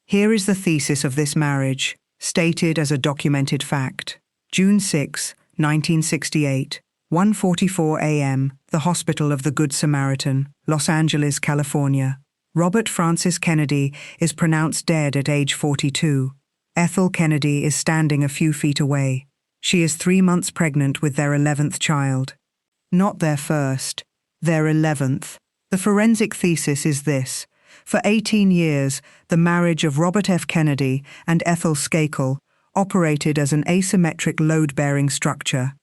Here is the thesis of this marriage, stated as a documented fact. June 6, 1968, 1:44 a.m., the Hospital of the Good Samaritan, Los Angeles, California. Robert Francis Kennedy is pronounced dead at age 42. Ethel Kennedy is standing a few feet away. She is 3 months pregnant with their 11th child. Not their first, their 11th. The forensic thesis is this. For 18 years, the marriage of Robert F. Kennedy and Ethel Skakel operated as an asymmetric load-bearing structure.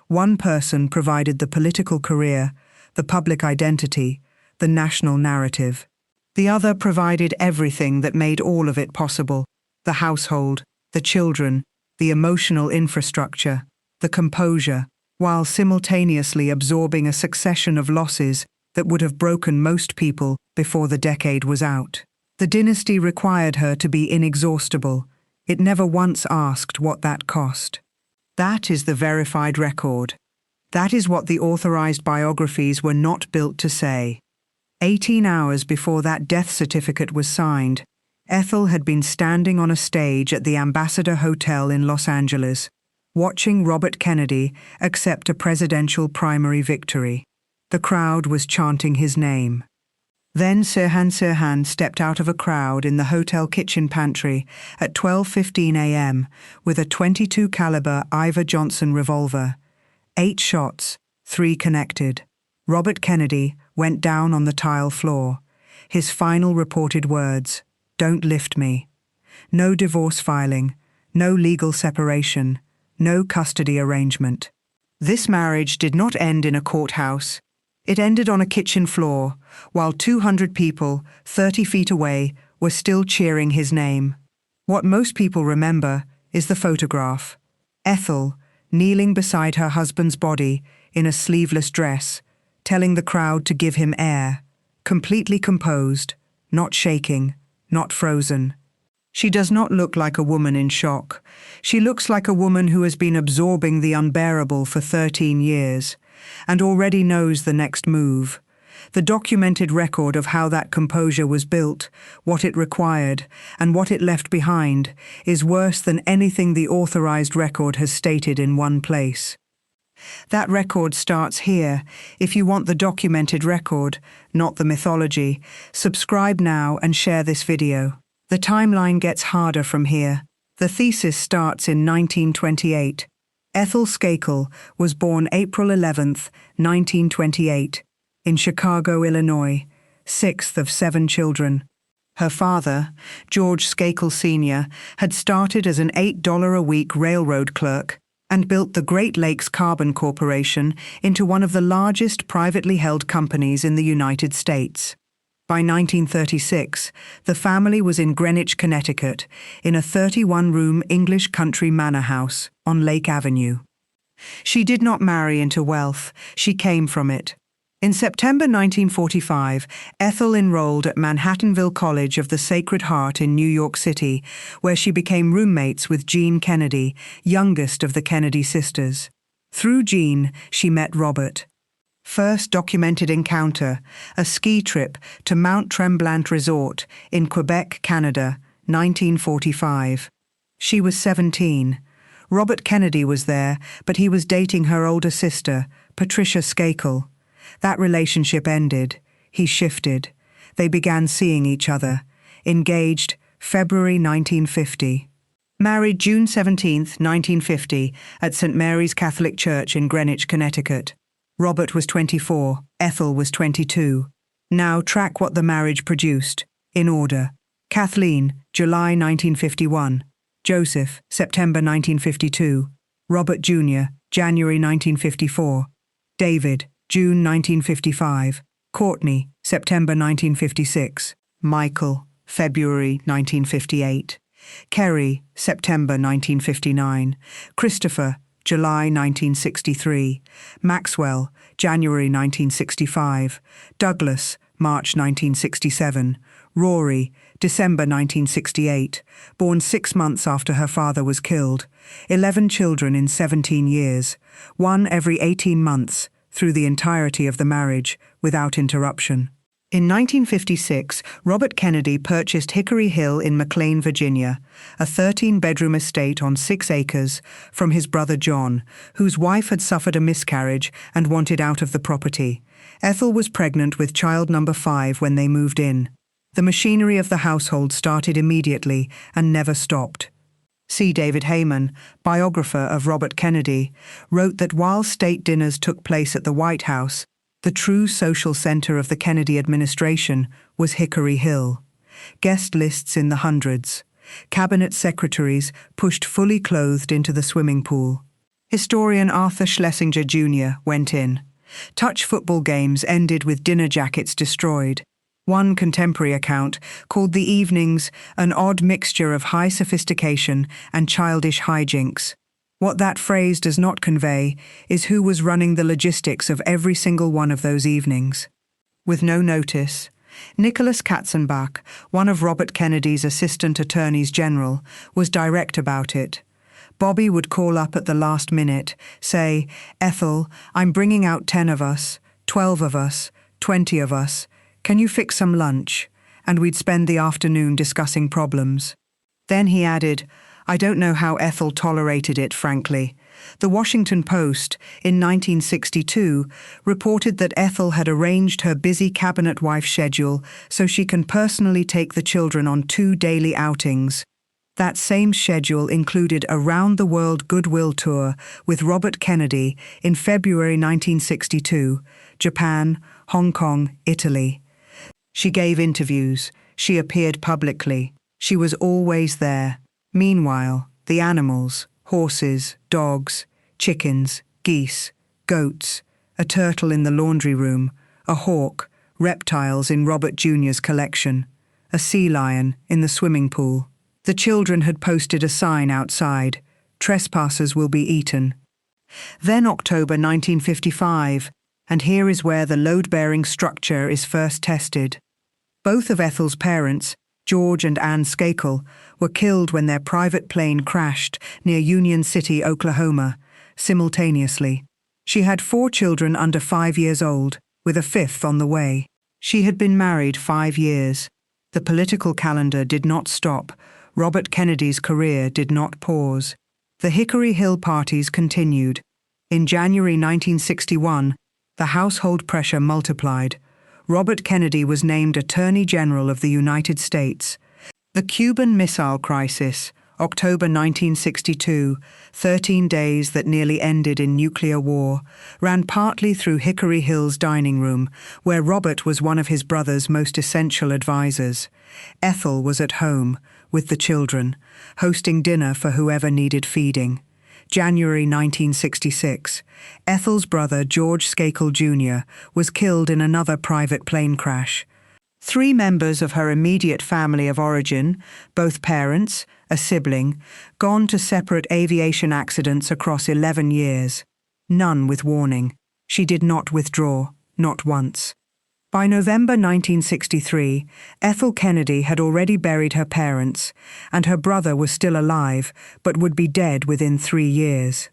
One person provided the political career, the public identity, the national narrative. The other provided everything that made all of it possible: the household, the children, the emotional infrastructure, the composure, while simultaneously absorbing a succession of losses that would have broken most people before the decade was out. The dynasty required her to be inexhaustible. It never once asked what that cost. That is the verified record. That is what the authorized biographies were not built to say. 18 hours before that death certificate was signed, Ethel had been standing on a stage at the Ambassador Hotel in Los Angeles, watching Robert Kennedy accept a presidential primary victory. The crowd was chanting his name. Then Sirhan stepped out of a crowd in the hotel kitchen pantry at 12:15 a.m. with a .22 caliber Ivor Johnson revolver. 8 shots, 3 connected. Robert Kennedy went down on the tile floor. His final reported words: "Don't lift me." No divorce filing, no legal separation, no custody arrangement. This marriage did not end in a courthouse. It ended on a kitchen floor, while 200 people, 30 feet away, were still cheering his name. What most people remember is the photograph. Ethel, kneeling beside her husband's body in a sleeveless dress, telling the crowd to give him air, completely composed, not shaking, not frozen. She does not look like a woman in shock. She looks like a woman who has been absorbing the unbearable for 13 years, and already knows the next move. The documented record of how that composure was built, what it required, and what it left behind is worse than anything the authorized record has stated in one place. That record starts here. If you want the documented record, not the mythology, subscribe now and share this video. The timeline gets harder from here. The thesis starts in 1928. Ethel Skakel was born April 11, 1928, in Chicago, Illinois, 6th of 7 children. Her father, George Skakel Sr., had started as an $8-a-week railroad clerk and built the Great Lakes Carbon Corporation into one of the largest privately held companies in the United States. By 1936, the family was in Greenwich, Connecticut, in a 31-room English country manor house on Lake Avenue. She did not marry into wealth, she came from it. In September 1945, Ethel enrolled at Manhattanville College of the Sacred Heart in New York City, where she became roommates with Jean Kennedy, youngest of the Kennedy sisters. Through Jean, she met Robert. First documented encounter, a ski trip to Mount Tremblant Resort in Quebec, Canada, 1945. She was 17. Robert Kennedy was there, but he was dating her older sister, Patricia Skakel. That relationship ended. He shifted. They began seeing each other. Engaged February 1950. Married June 17, 1950, at St. Mary's Catholic Church in Greenwich, Connecticut. Robert was 24, Ethel was 22. Now track what the marriage produced, in order. Kathleen, July 1951. Joseph, September 1952. Robert Jr., January 1954. David, June 1955. Courtney, September 1956. Michael, February 1958. Kerry, September 1959. Christopher, July 1963. Maxwell, January 1965. Douglas, March 1967. Rory, December 1968, born 6 months after her father was killed. 11 children in 17 years, one every 18 months, through the entirety of the marriage, without interruption. In 1956, Robert Kennedy purchased Hickory Hill in McLean, Virginia, a 13-bedroom estate on 6 acres, from his brother John, whose wife had suffered a miscarriage and wanted out of the property. Ethel was pregnant with child number 5 when they moved in. The machinery of the household started immediately and never stopped. C. David Heyman, biographer of Robert Kennedy, wrote that while state dinners took place at the White House, the true social center of the Kennedy administration was Hickory Hill. Guest lists in the hundreds. Cabinet secretaries pushed fully clothed into the swimming pool. Historian Arthur Schlesinger Jr. went in. Touch football games ended with dinner jackets destroyed. One contemporary account called the evenings an odd mixture of high sophistication and childish hijinks. What that phrase does not convey is who was running the logistics of every single one of those evenings. With no notice, Nicholas Katzenbach, one of Robert Kennedy's assistant attorneys general, was direct about it. Bobby would call up at the last minute, say, "Ethel, I'm bringing out 10 of us, 12 of us, 20 of us. Can you fix some lunch?" And we'd spend the afternoon discussing problems. Then he added, "I don't know how Ethel tolerated it, frankly." The Washington Post, in 1962, reported that Ethel had arranged her busy cabinet wife schedule so she can personally take the children on 2 daily outings. That same schedule included a round-the-world goodwill tour with Robert Kennedy in February 1962, Japan, Hong Kong, Italy. She gave interviews. She appeared publicly. She was always there. Meanwhile, the animals, horses, dogs, chickens, geese, goats, a turtle in the laundry room, a hawk, reptiles in Robert Jr.'s collection, a sea lion in the swimming pool. The children had posted a sign outside, "Trespassers will be eaten." Then October 1955, and here is where the load-bearing structure is first tested. Both of Ethel's parents, George and Ann Skakel, were killed when their private plane crashed near Union City, Oklahoma, simultaneously. She had 4 children under 5 years old, with a 5th on the way. She had been married 5 years. The political calendar did not stop. Robert Kennedy's career did not pause. The Hickory Hill parties continued. In January 1961, the household pressure multiplied. Robert Kennedy was named Attorney General of the United States. The Cuban Missile Crisis, October 1962, 13 days that nearly ended in nuclear war, ran partly through Hickory Hill's dining room, where Robert was one of his brother's most essential advisors. Ethel was at home, with the children, hosting dinner for whoever needed feeding. January 1966, Ethel's brother George Skakel Jr. was killed in another private plane crash. 3 members of her immediate family of origin, both parents, a sibling, gone to separate aviation accidents across 11 years. None with warning. She did not withdraw, not once. By November 1963, Ethel Kennedy had already buried her parents, and her brother was still alive, but would be dead within 3 years.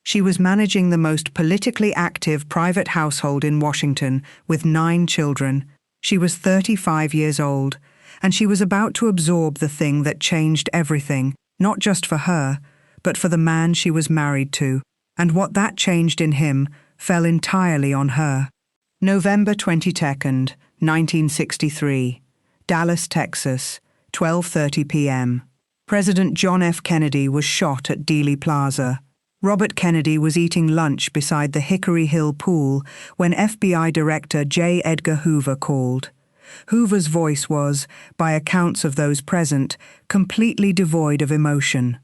She was managing the most politically active private household in Washington with 9 children. She was 35 years old, and she was about to absorb the thing that changed everything, not just for her, but for the man she was married to, and what that changed in him fell entirely on her. November 22nd, 1963, Dallas, Texas, 12:30 p.m. President John F. Kennedy was shot at Dealey Plaza. Robert Kennedy was eating lunch beside the Hickory Hill pool when FBI Director J. Edgar Hoover called. Hoover's voice was, by accounts of those present, completely devoid of emotion.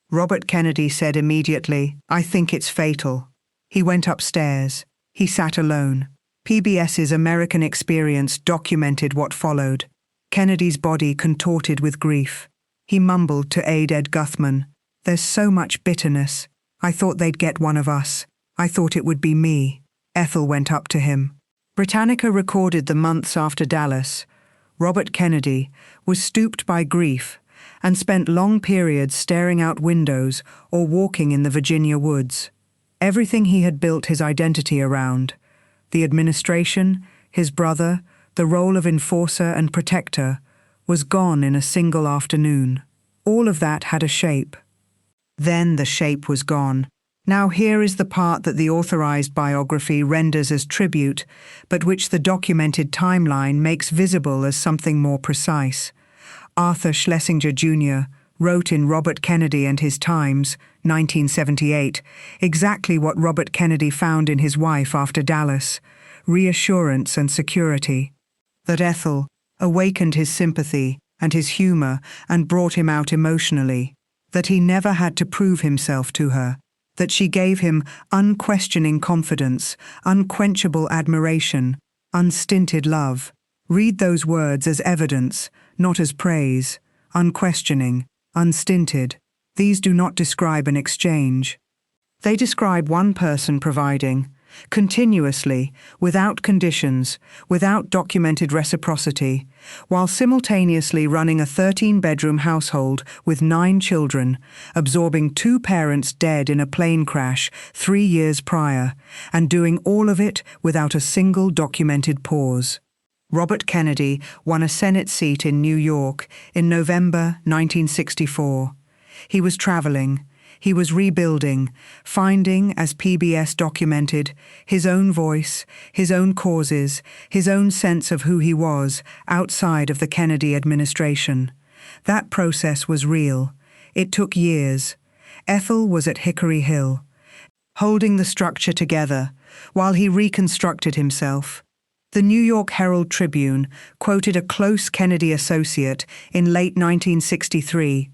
Robert Kennedy said immediately, "I think it's fatal." He went upstairs. He sat alone. PBS's American Experience documented what followed. Kennedy's body contorted with grief. He mumbled to aide Ed Guthman, "There's so much bitterness. I thought they'd get one of us. I thought it would be me." Ethel went up to him. Britannica recorded the months after Dallas. Robert Kennedy was stooped by grief and spent long periods staring out windows or walking in the Virginia woods. Everything he had built his identity around, the administration, his brother, the role of enforcer and protector, was gone in a single afternoon. All of that had a shape. Then the shape was gone. Now here is the part that the authorized biography renders as tribute, but which the documented timeline makes visible as something more precise. Arthur Schlesinger Jr. wrote in Robert Kennedy and His Times, 1978, exactly what Robert Kennedy found in his wife after Dallas: reassurance and security. That Ethel awakened his sympathy and his humor and brought him out emotionally. That he never had to prove himself to her. That she gave him unquestioning confidence, unquenchable admiration, unstinted love. Read those words as evidence, not as praise. Unquestioning, unstinted. These do not describe an exchange. They describe one person providing, continuously, without conditions, without documented reciprocity, while simultaneously running a 13-bedroom household with 9 children, absorbing 2 parents dead in a plane crash 3 years prior, and doing all of it without a single documented pause. Robert Kennedy won a Senate seat in New York in November 1964. He was traveling. He was rebuilding, finding, as PBS documented, his own voice, his own causes, his own sense of who he was outside of the Kennedy administration. That process was real. It took years. Ethel was at Hickory Hill, holding the structure together while he reconstructed himself. The New York Herald-Tribune quoted a close Kennedy associate in late 1963.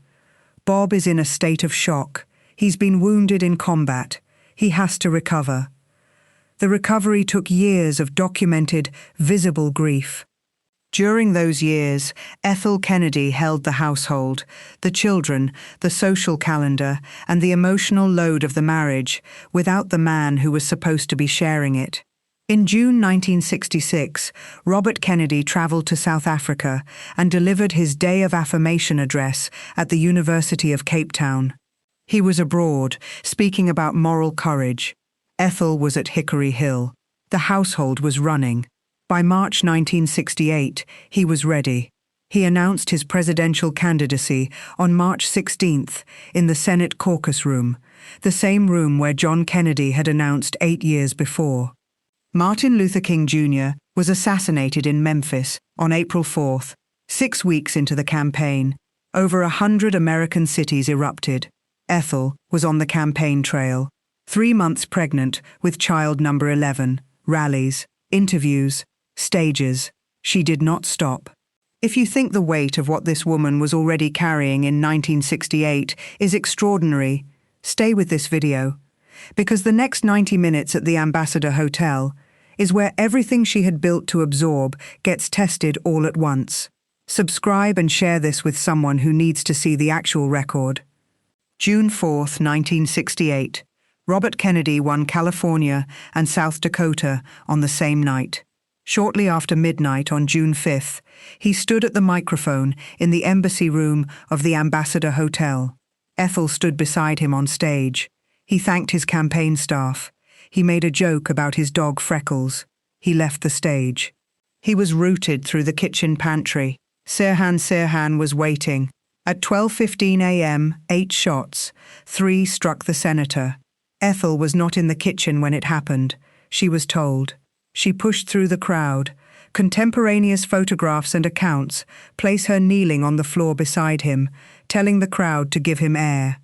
"Bob is in a state of shock. He's been wounded in combat. He has to recover." The recovery took years of documented, visible grief. During those years, Ethel Kennedy held the household, the children, the social calendar, and the emotional load of the marriage, without the man who was supposed to be sharing it. In June 1966, Robert Kennedy traveled to South Africa and delivered his Day of Affirmation address at the University of Cape Town. He was abroad, speaking about moral courage. Ethel was at Hickory Hill. The household was running. By March 1968, he was ready. He announced his presidential candidacy on March 16th in the Senate caucus room, the same room where John Kennedy had announced 8 years before. Martin Luther King Jr. was assassinated in Memphis on April 4th, 6 weeks into the campaign. Over 100 American cities erupted. Ethel was on the campaign trail, 3 months pregnant with child number 11, rallies, interviews, stages. She did not stop. If you think the weight of what this woman was already carrying in 1968 is extraordinary, stay with this video, because the next 90 minutes at the Ambassador Hotel is where everything she had built to absorb gets tested all at once. Subscribe and share this with someone who needs to see the actual record. June 4, 1968. Robert Kennedy won California and South Dakota on the same night. Shortly after midnight on June 5th, he stood at the microphone in the embassy room of the Ambassador Hotel. Ethel stood beside him on stage. He thanked his campaign staff. He made a joke about his dog Freckles. He left the stage. He was routed through the kitchen pantry. Sirhan was waiting. At 12:15 a.m., 8 shots. 3 struck the senator. Ethel was not in the kitchen when it happened, she was told. She pushed through the crowd. Contemporaneous photographs and accounts place her kneeling on the floor beside him, telling the crowd to give him air.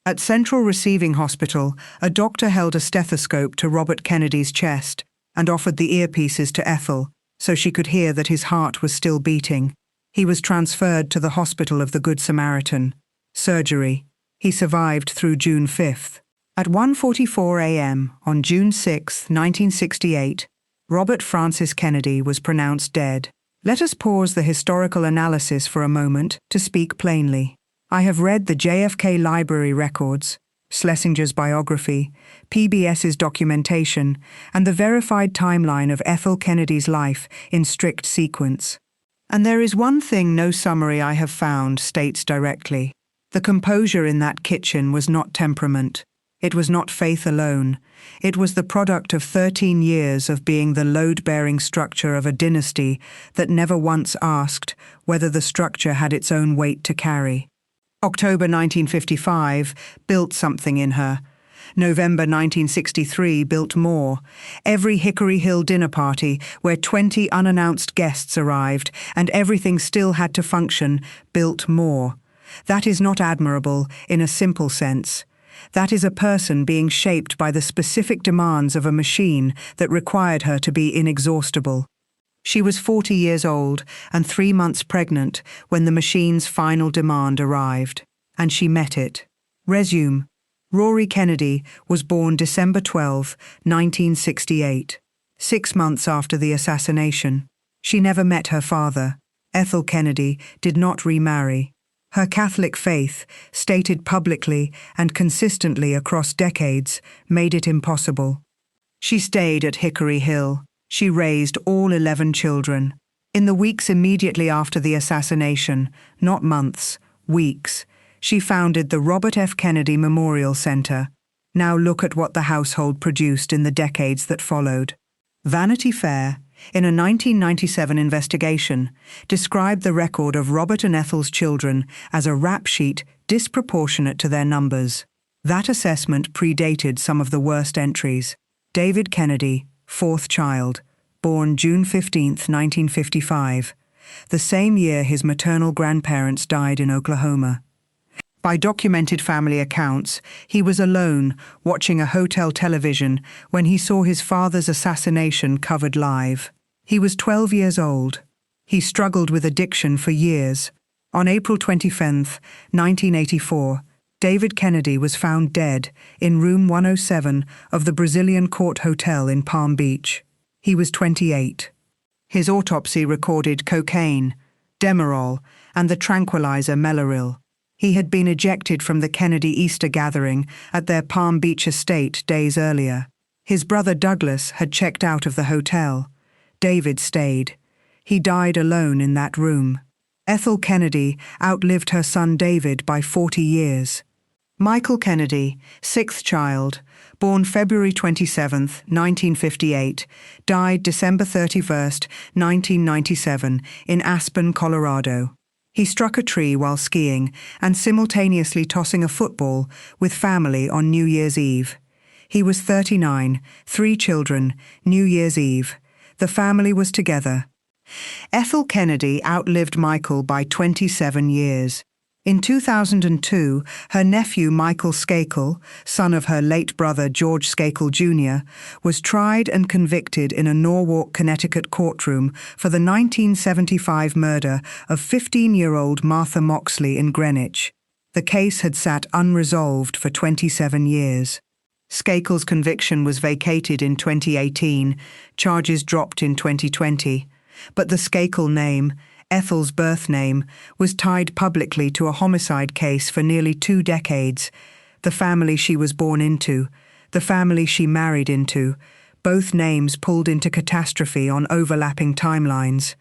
At Central Receiving Hospital, a doctor held a stethoscope to Robert Kennedy's chest and offered the earpieces to Ethel so she could hear that his heart was still beating. He was transferred to the Hospital of the Good Samaritan. Surgery. He survived through June 5th. At 1:44 a.m. on June 6, 1968, Robert Francis Kennedy was pronounced dead. Let us pause the historical analysis for a moment to speak plainly. I have read the JFK library records, Schlesinger's biography, PBS's documentation, and the verified timeline of Ethel Kennedy's life in strict sequence. And there is one thing no summary I have found states directly. The composure in that kitchen was not temperament. It was not faith alone. It was the product of 13 years of being the load-bearing structure of a dynasty that never once asked whether the structure had its own weight to carry. October 1955 built something in her. November 1963 built more. Every Hickory Hill dinner party, where 20 unannounced guests arrived and everything still had to function, built more. That is not admirable in a simple sense. That is a person being shaped by the specific demands of a machine that required her to be inexhaustible. She was 40 years old and 3 months pregnant when the machine's final demand arrived, and she met it. Resume. Rory Kennedy was born December 12, 1968, 6 months after the assassination. She never met her father. Ethel Kennedy did not remarry. Her Catholic faith, stated publicly and consistently across decades, made it impossible. She stayed at Hickory Hill. She raised all 11 children. In the weeks immediately after the assassination, not months, weeks, she founded the Robert F. Kennedy Memorial Center. Now look at what the household produced in the decades that followed. Vanity Fair, in a 1997 investigation, described the record of Robert and Ethel's children as a rap sheet disproportionate to their numbers. That assessment predated some of the worst entries. David Kennedy, 4th child, born June 15, 1955, the same year his maternal grandparents died in Oklahoma. By documented family accounts, he was alone watching a hotel television when he saw his father's assassination covered live. He was 12 years old. He struggled with addiction for years. On April 25, 1984, David Kennedy was found dead in room 107 of the Brazilian Court Hotel in Palm Beach. He was 28. His autopsy recorded cocaine, Demerol, and the tranquilizer Mellaril. He had been ejected from the Kennedy Easter gathering at their Palm Beach estate days earlier. His brother Douglas had checked out of the hotel. David stayed. He died alone in that room. Ethel Kennedy outlived her son David by 40 years. Michael Kennedy, 6th child, born February 27, 1958, died December 31, 1997, in Aspen, Colorado. He struck a tree while skiing and simultaneously tossing a football with family on New Year's Eve. He was 39, 3 children, New Year's Eve. The family was together. Ethel Kennedy outlived Michael by 27 years. In 2002, her nephew Michael Skakel, son of her late brother George Skakel Jr., was tried and convicted in a Norwalk, Connecticut courtroom for the 1975 murder of 15-year-old Martha Moxley in Greenwich. The case had sat unresolved for 27 years. Skakel's conviction was vacated in 2018, charges dropped in 2020, but the Skakel name, Ethel's birth name, was tied publicly to a homicide case for nearly 2 decades. The family she was born into, the family she married into, both names pulled into catastrophe on overlapping timelines.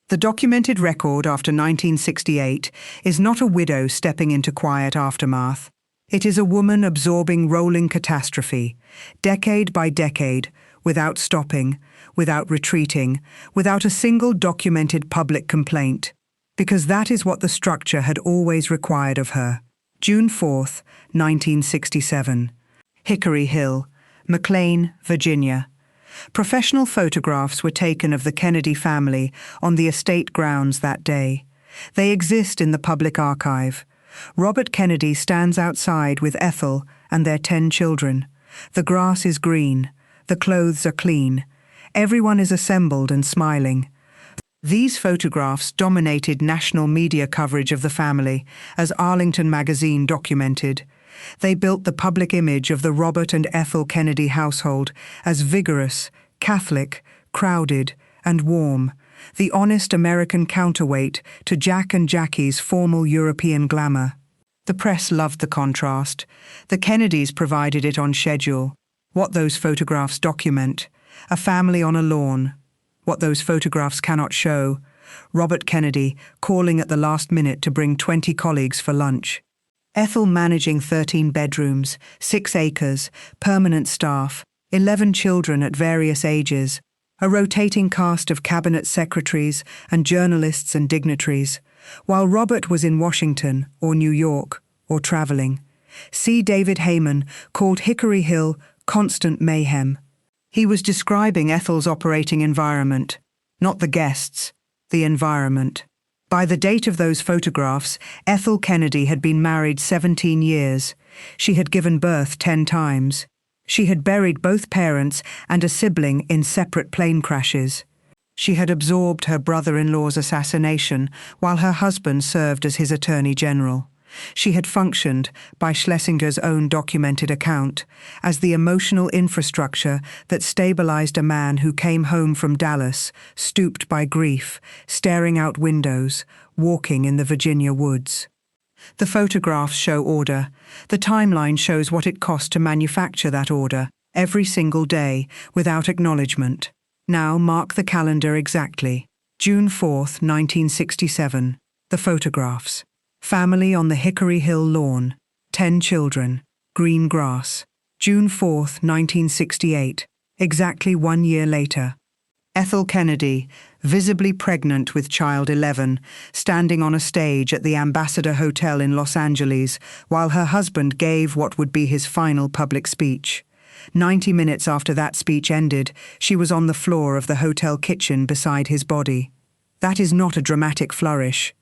The documented record after 1968 is not a widow stepping into quiet aftermath. It is a woman absorbing rolling catastrophe, decade by decade, without stopping, without retreating, without a single documented public complaint, because that is what the structure had always required of her. June 4, 1967. Hickory Hill, McLean, Virginia. Professional photographs were taken of the Kennedy family on the estate grounds that day. They exist in the public archive. Robert Kennedy stands outside with Ethel and their 10 children. The grass is green. The clothes are clean. Everyone is assembled and smiling. These photographs dominated national media coverage of the family, as Arlington magazine documented. They built the public image of the Robert and Ethel Kennedy household as vigorous, Catholic, crowded, and warm, the honest American counterweight to Jack and Jackie's formal European glamour. The press loved the contrast. The Kennedys provided it on schedule. What those photographs document: a family on a lawn. What those photographs cannot show: Robert Kennedy calling at the last minute to bring 20 colleagues for lunch. Ethel managing 13 bedrooms, 6 acres, permanent staff, 11 children at various ages, a rotating cast of cabinet secretaries and journalists and dignitaries, while Robert was in Washington or New York or traveling. C. David Heyman called Hickory Hill constant mayhem. He was describing Ethel's operating environment, not the guests, the environment. By the date of those photographs, Ethel Kennedy had been married 17 years. She had given birth 10 times. She had buried both parents and a sibling in separate plane crashes. She had absorbed her brother-in-law's assassination while her husband served as his attorney general. She had functioned, by Schlesinger's own documented account, as the emotional infrastructure that stabilized a man who came home from Dallas, stooped by grief, staring out windows, walking in the Virginia woods. The photographs show order. The timeline shows what it cost to manufacture that order, every single day, without acknowledgement. Now mark the calendar exactly. June 4th, 1967. The photographs. Family on the Hickory Hill lawn. 10 children. Green grass. June 4th, 1968. Exactly 1 year later. Ethel Kennedy, visibly pregnant with child 11, standing on a stage at the Ambassador Hotel in Los Angeles while her husband gave what would be his final public speech. 90 minutes after that speech ended, she was on the floor of the hotel kitchen beside his body. That is not a dramatic flourish.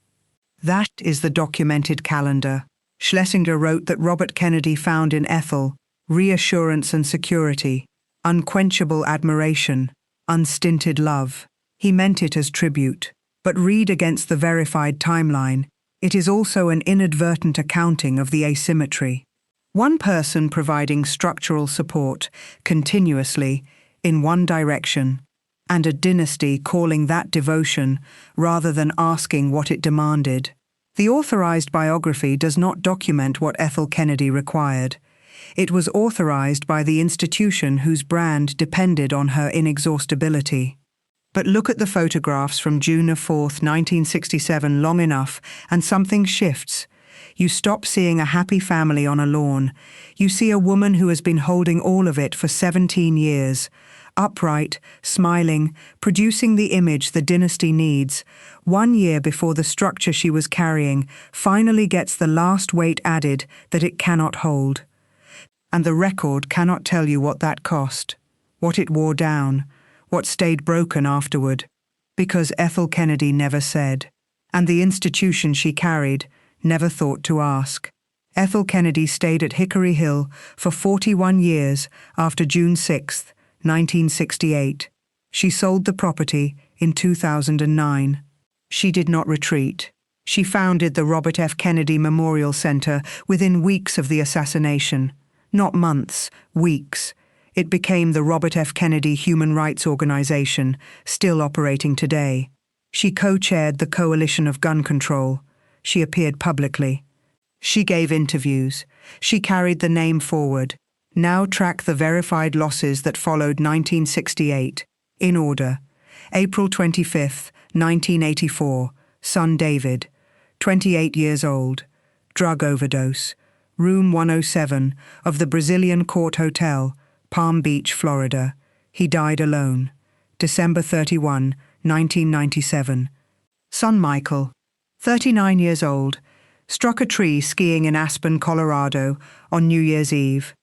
That is the documented calendar. Schlesinger wrote that Robert Kennedy found in Ethel reassurance and security, unquenchable admiration, unstinted love. He meant it as tribute. But read against the verified timeline. It is also an inadvertent accounting of the asymmetry. One person providing structural support, continuously, in one direction, and a dynasty calling that devotion rather than asking what it demanded. The authorized biography does not document what Ethel Kennedy required. It was authorized by the institution whose brand depended on her inexhaustibility. But look at the photographs from June 4th, 1967 long enough, and something shifts. You stop seeing a happy family on a lawn. You see a woman who has been holding all of it for 17 years, upright, smiling, producing the image the dynasty needs, 1 year before the structure she was carrying finally gets the last weight added that it cannot hold. And the record cannot tell you what that cost, what it wore down, what stayed broken afterward, because Ethel Kennedy never said, and the institution she carried never thought to ask. Ethel Kennedy stayed at Hickory Hill for 41 years after June 6, 1968. She sold the property in 2009. She did not retreat. She founded the Robert F. Kennedy Memorial Center within weeks of the assassination. Not months, weeks. It became the Robert F. Kennedy Human Rights Organization, still operating today. She co-chaired the Coalition of Gun Control. She appeared publicly. She gave interviews. She carried the name forward. Now track the verified losses that followed 1968. In order. April 25, 1984. Son David, 28 years old. Drug overdose. Room 107 of the Brazilian Court Hotel, Palm Beach, Florida. He died alone. December 31, 1997. Son Michael, 39 years old, struck a tree skiing in Aspen, Colorado on New Year's Eve.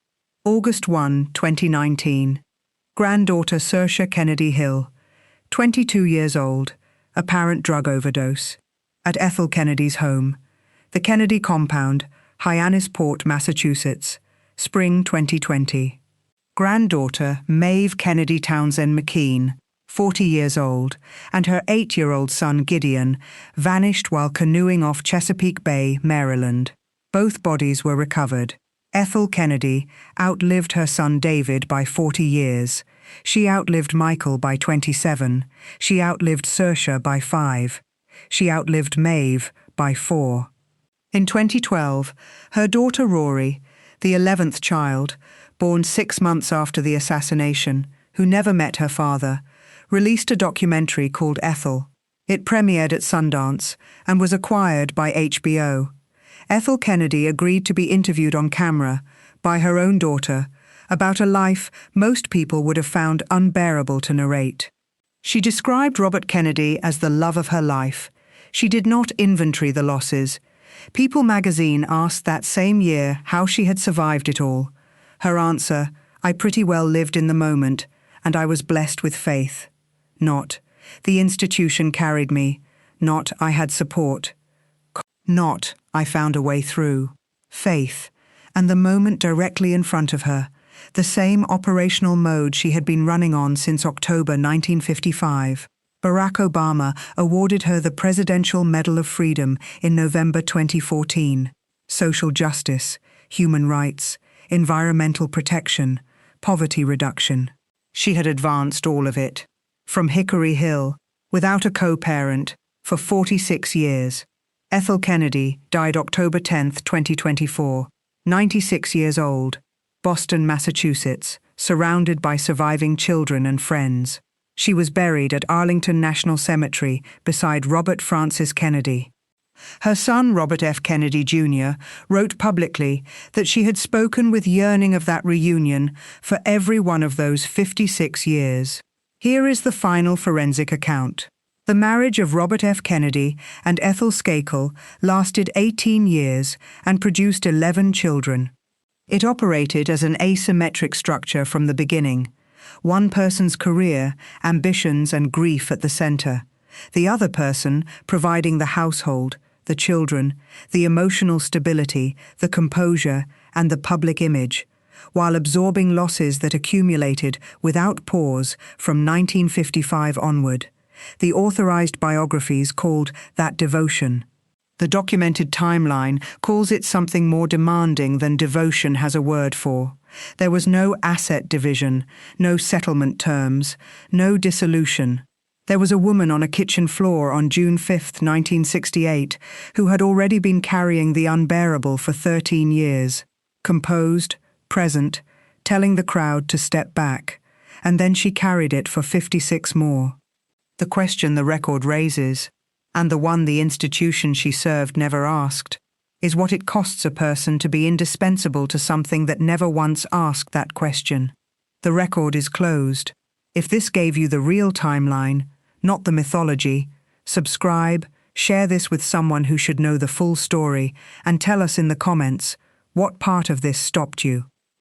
August 1, 2019. Granddaughter Saoirse Kennedy Hill, 22 years old, apparent drug overdose. At Ethel Kennedy's home, the Kennedy Compound, Hyannisport, Massachusetts, spring 2020. Granddaughter Maeve Kennedy Townsend McKean, 40 years old, and her 8-year-old son Gideon vanished while canoeing off Chesapeake Bay, Maryland. Both bodies were recovered. Ethel Kennedy outlived her son David by 40 years. She outlived Michael by 27. She outlived Saoirse by 5. She outlived Maeve by 4. In 2012, her daughter Rory, the 11th child, born 6 months after the assassination, who never met her father, released a documentary called Ethel. It premiered at Sundance and was acquired by HBO. Ethel Kennedy agreed to be interviewed on camera by her own daughter about a life most people would have found unbearable to narrate. She described Robert Kennedy as the love of her life. She did not inventory the losses. People magazine asked that same year how she had survived it all. Her answer, "I pretty well lived in the moment, and I was blessed with faith." Not, "The institution carried me." Not, "I had support." Not, "I found a way through." Faith, and the moment directly in front of her, the same operational mode she had been running on since October 1955. Barack Obama awarded her the Presidential Medal of Freedom in November 2014. Social justice, human rights, environmental protection, poverty reduction. She had advanced all of it. From Hickory Hill, without a co-parent, for 46 years. Ethel Kennedy died October 10, 2024, 96 years old, Boston, Massachusetts, surrounded by surviving children and friends. She was buried at Arlington National Cemetery beside Robert Francis Kennedy. Her son, Robert F. Kennedy, Jr., wrote publicly that she had spoken with yearning of that reunion for every one of those 56 years. Here is the final forensic account. The marriage of Robert F. Kennedy and Ethel Skakel lasted 18 years and produced 11 children. It operated as an asymmetric structure from the beginning. One person's career, ambitions, and grief at the center. The other person providing the household, the children, the emotional stability, the composure, and the public image, while absorbing losses that accumulated without pause from 1955 onward. The authorized biographies called that devotion. The documented timeline calls it something more demanding than devotion has a word for. There was no asset division, no settlement terms, no dissolution. There was a woman on a kitchen floor on June 5, 1968, who had already been carrying the unbearable for 13 years. Composed, present, telling the crowd to step back, and then she carried it for 56 more. The question the record raises, and the one the institution she served never asked, is what it costs a person to be indispensable to something that never once asked that question. The record is closed. If this gave you the real timeline, not the mythology, subscribe, share this with someone who should know the full story, and tell us in the comments what part of this stopped you.